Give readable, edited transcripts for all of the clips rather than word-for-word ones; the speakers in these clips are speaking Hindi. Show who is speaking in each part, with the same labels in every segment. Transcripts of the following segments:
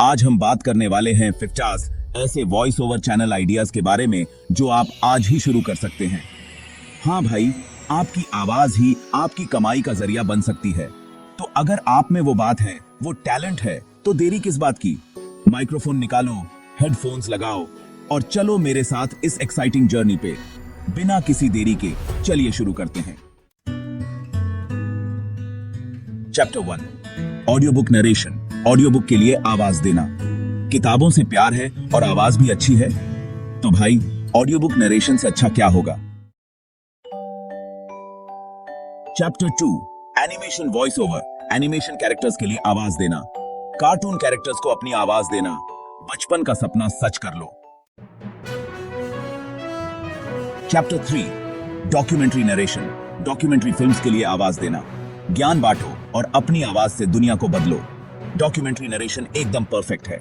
Speaker 1: आज हम बात करने वाले हैं 50 ऐसे वॉइस ओवर चैनल आइडियाज के बारे में जो आप आज ही शुरू कर सकते हैं। हाँ भाई, आपकी आवाज ही आपकी कमाई का जरिया बन सकती है। तो अगर आप में वो बात है, वो टैलेंट है, तो देरी किस बात की? माइक्रोफोन निकालो, हेडफोन्स लगाओ और चलो मेरे साथ इस एक्साइटिंग जर्नी पे। बिना किसी देरी के चलिए शुरू करते हैं। Chapter 1, audio book narration. Audio book के लिए आवाज देना। किताबों से प्यार है और आवाज भी अच्छी है, तो भाई ऑडियो बुक नरेशन से अच्छा क्या होगा? Chapter 2, animation voice over. Animation characters के लिए आवाज देना। कार्टून कैरेक्टर्स को अपनी आवाज देना। बचपन का सपना सच कर लो। Chapter 3, documentary narration. Documentary films के लिए आवाज देना। ज्ञान बांटो और अपनी आवाज से दुनिया को बदलो। डॉक्यूमेंट्री नरेशन एकदम परफेक्ट है।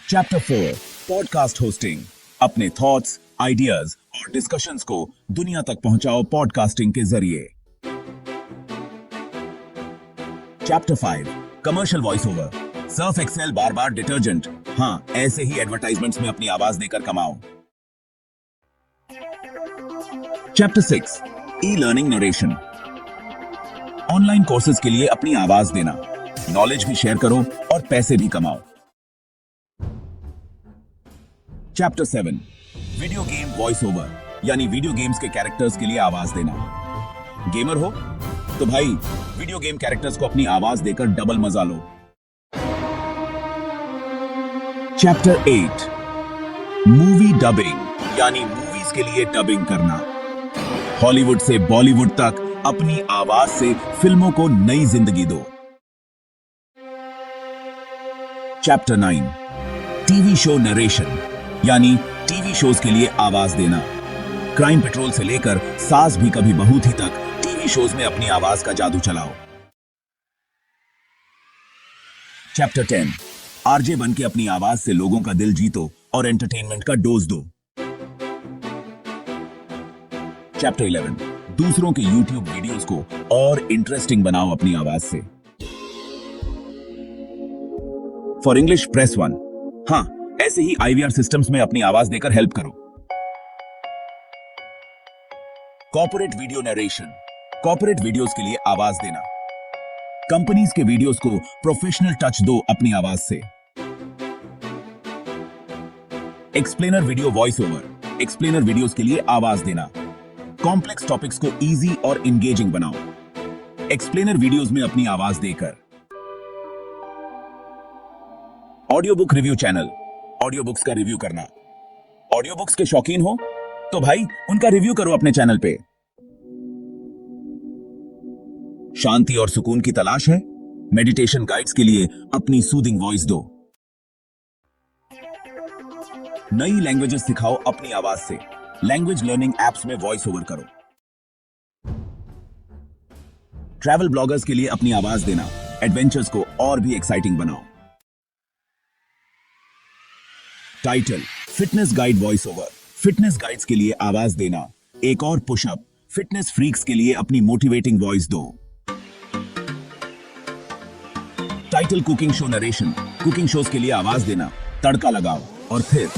Speaker 1: Chapter 4, podcast hosting. अपने थॉट्स, आइडियाज और डिस्कशंस को दुनिया तक पहुंचाओ पॉडकास्टिंग के जरिए। Chapter 5, commercial voice over. Surf Excel बार बार डिटर्जेंट। हाँ, ऐसे ही एडवर्टाइजमेंट्स में अपनी आवाज देकर कमाओ। Chapter 6, e learning narration. Online courses के लिए अपनी आवाज देना। नॉलेज भी शेयर करो और पैसे भी कमाओ। Chapter 7, video game voice over, यानी वीडियो गेम्स के कैरेक्टर्स के लिए आवाज देना। गेमर हो तो भाई वीडियो गेम कैरेक्टर्स को अपनी आवाज देकर डबल मजा लो। चैप्टर 8, मूवी डबिंग, यानी मूवीज के लिए डबिंग करना। हॉलीवुड से बॉलीवुड तक अपनी आवाज से फिल्मों को नई जिंदगी दो। चैप्टर 9, टीवी शो नरेशन, यानी टीवी शोज के लिए आवाज देना। क्राइम पेट्रोल से लेकर सास भी कभी बहू थी तक टीवी शोज में अपनी आवाज का जादू चलाओ। चैप्टर 10, आरजे बन के अपनी आवाज से लोगों का दिल जीतो और एंटरटेनमेंट का डोज दो। चैप्टर 11, दूसरों के YouTube वीडियोस को और इंटरेस्टिंग बनाओ अपनी आवाज से। For English press 1। हाँ, ऐसे ही IVR सिस्टम्स में अपनी आवाज देकर हेल्प करो। Corporate video narration. Corporate videos के लिए आवाज देना। कंपनीज के वीडियोस को प्रोफेशनल टच दो अपनी आवाज से। Explainer video voice over. Explainer videos के लिए आवाज देना। कॉम्प्लेक्स टॉपिक्स को इजी और एंगेजिंग बनाओ। एक्सप्लेनर वीडियोस में अपनी आवाज देकर। Audio book review channel. Audio books का रिव्यू करना। ऑडियो बुक्स के शौकीन हो तो भाई उनका रिव्यू करो अपने चैनल पे। शांति और सुकून की तलाश है? मेडिटेशन गाइड्स के लिए अपनी सूदिंग वॉइस दो। नई लैंग्वेजेस सिखाओ अपनी आवाज से। लैंग्वेज लर्निंग एप्स में वॉइस ओवर करो। ट्रैवल ब्लॉगर्स के लिए अपनी आवाज देना। एडवेंचर्स को और भी एक्साइटिंग बनाओ। Title, fitness guide voice over. Fitness guides के लिए आवाज देना। एक और पुशअप। फिटनेस फ्रीक्स के लिए अपनी मोटिवेटिंग वॉइस दो। Title, cooking show narration. Cooking shows के लिए आवाज देना। तड़का लगाओ और फिर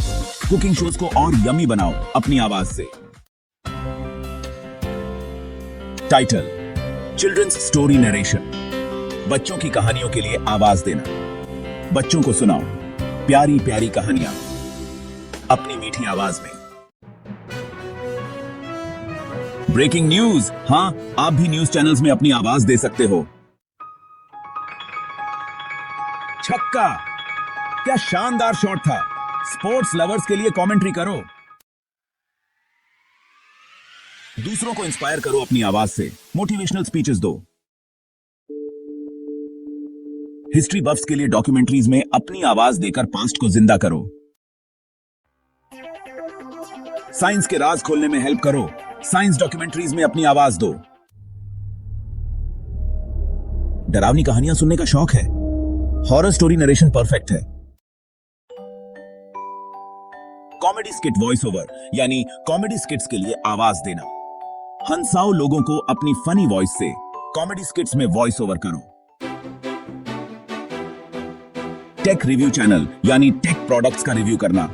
Speaker 1: कुकिंग शोज को और यमी बनाओ अपनी आवाज से। Title, children's story narration. बच्चों की कहानियों के लिए आवाज देना। बच्चों को सुनाओ प्यारी प्यारी कहानियां अपनी मीठी आवाज में। Breaking news. हां, आप भी न्यूज चैनल्स में अपनी आवाज दे सकते हो। छक्का, क्या शानदार शॉट था। स्पोर्ट्स लवर्स के लिए कमेंट्री करो। दूसरों को इंस्पायर करो अपनी आवाज से। मोटिवेशनल स्पीचेस दो। हिस्ट्री बफ्स के लिए डॉक्यूमेंट्रीज में अपनी आवाज देकर पास्ट को जिंदा करो। साइंस के राज खोलने में हेल्प करो। साइंस डॉक्यूमेंट्रीज में अपनी आवाज दो। डरावनी कहानियां सुनने का शौक है? हॉरर स्टोरी नरेशन परफेक्ट है। कॉमेडी स्किट वॉइस ओवर, यानी कॉमेडी स्किट्स के लिए आवाज देना। हंसाओ लोगों को अपनी फनी वॉइस से। कॉमेडी स्किट्स में वॉइस ओवर करो। टेक रिव्यू चैनल यानी टेक प्रोडक्ट्स का रिव्यू करना।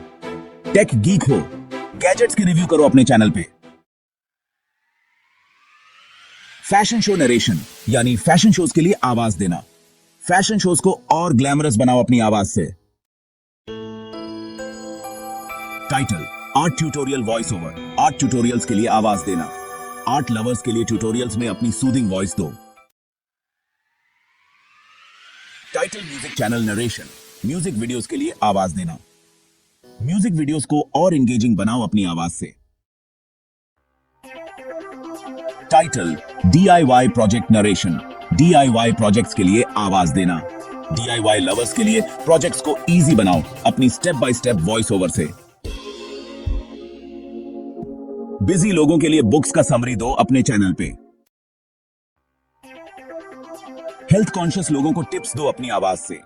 Speaker 1: टेक गीक हो, गैजेट्स के रिव्यू करो अपने चैनल पे। फैशन शो नरेशन यानी फैशन शोज के लिए आवाज देना। फैशन शोज को और ग्लैमरस बनाओ अपनी आवाज से। Title art tutorial voice over, art tutorials के लिए आवाज देना। आर्ट लवर्स के लिए ट्यूटोरियल्स में अपनी सूदिंग वॉइस दो। Title music channel narration, music videos के लिए आवाज देना। म्यूजिक वीडियोस को और एंगेजिंग बनाओ अपनी आवाज से। Title DIY project narration, DIY projects के लिए आवाज देना। DIY लवर्स के लिए प्रोजेक्ट्स को इजी बनाओ अपनी step by step voice over से। बिजी लोगों के लिए बुक्स का समरी दो अपने चैनल पे। हेल्थ कॉन्शियस लोगों को टिप्स दो अपनी आवाज से।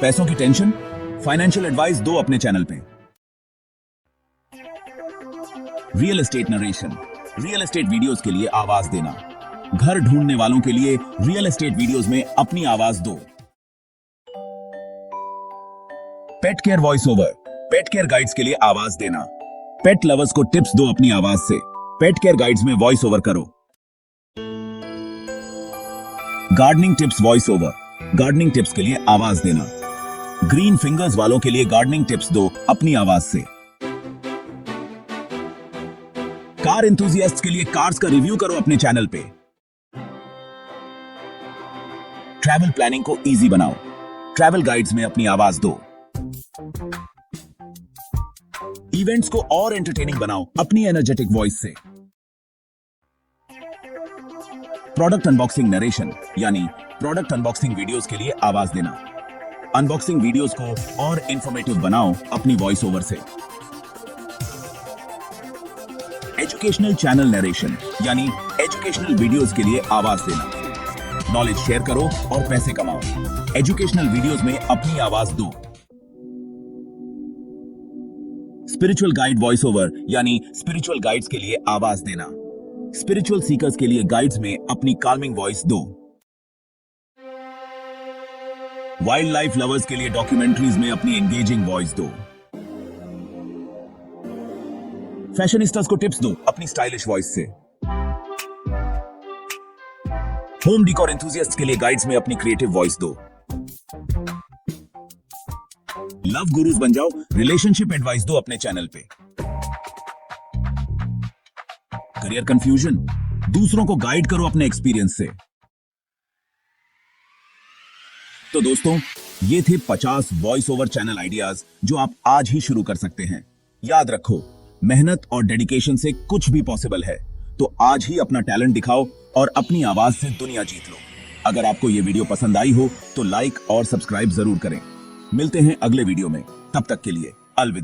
Speaker 1: पैसों की टेंशन, फाइनेंशियल एडवाइस दो अपने चैनल पे। Real estate narration, real estate videos के लिए आवाज देना। घर ढूंढने वालों के लिए रियल एस्टेट वीडियोस में अपनी आवाज दो। Pet care voice over, pet care guides के लिए आवाज देना। पेट लवर्स को टिप्स दो अपनी आवाज से। पेट केयर गाइड्स में वॉइस ओवर करो। Gardening tips voice over, gardening tips के लिए आवाज देना। ग्रीन फिंगर्स वालों के लिए गार्डनिंग टिप्स दो अपनी आवाज से। कार एंथुसियास्ट्स के लिए कार्स का रिव्यू करो अपने चैनल पे। ट्रैवल प्लानिंग को इजी बनाओ। ट्रैवल गाइड्स में अपनी आवाज दो। इवेंट्स को और एंटरटेनिंग बनाओ अपनी एनर्जेटिक वॉइस से। प्रोडक्ट अनबॉक्सिंग नरेशन यानी प्रोडक्ट अनबॉक्सिंग वीडियोस के लिए आवाज देना। अनबॉक्सिंग वीडियोस को और इंफॉर्मेटिव बनाओ अपनी वॉइस ओवर से। एजुकेशनल चैनल नरेशन यानी एजुकेशनल वीडियोस के लिए आवाज देना। नॉलेज शेयर करो और पैसे कमाओ। एजुकेशनल वीडियोस में अपनी आवाज दो। स्पिरिचुअल गाइड वॉइस ओवर यानी स्पिरिचुअल गाइड्स के लिए आवाज देना। स्पिरिचुअल सीकर्स के लिए गाइड्स में अपनी काल्मिंग वॉइस दो। वाइल्ड लाइफ लवर्स के लिए डॉक्यूमेंट्रीज में अपनी एंगेजिंग वॉइस दो। फैशनिस्टास को टिप्स दो अपनी स्टाइलिश वॉइस से। होम डिकोर एंथुसियास्ट्स के लिए गाइड्स में अपनी क्रिएटिव वॉइस दो। लव गुरुज बन जाओ, रिलेशनशिप एडवाइस दो अपने चैनल पे। करियर कंफ्यूजन, दूसरों को गाइड करो अपने एक्सपीरियंस से। तो दोस्तों, ये थे 50 वॉइस ओवर चैनल आइडियाज जो आप आज ही शुरू कर सकते हैं। याद रखो, मेहनत और डेडिकेशन से कुछ भी पॉसिबल है। तो आज ही अपना टैलेंट दिखाओ और अपनी आवाज से दुनिया जीत लो। अगर आपको ये वीडियो पसंद आई हो तो लाइक और सब्सक्राइब जरूर करें। मिलते हैं अगले वीडियो में, तब तक के लिए अलविदा।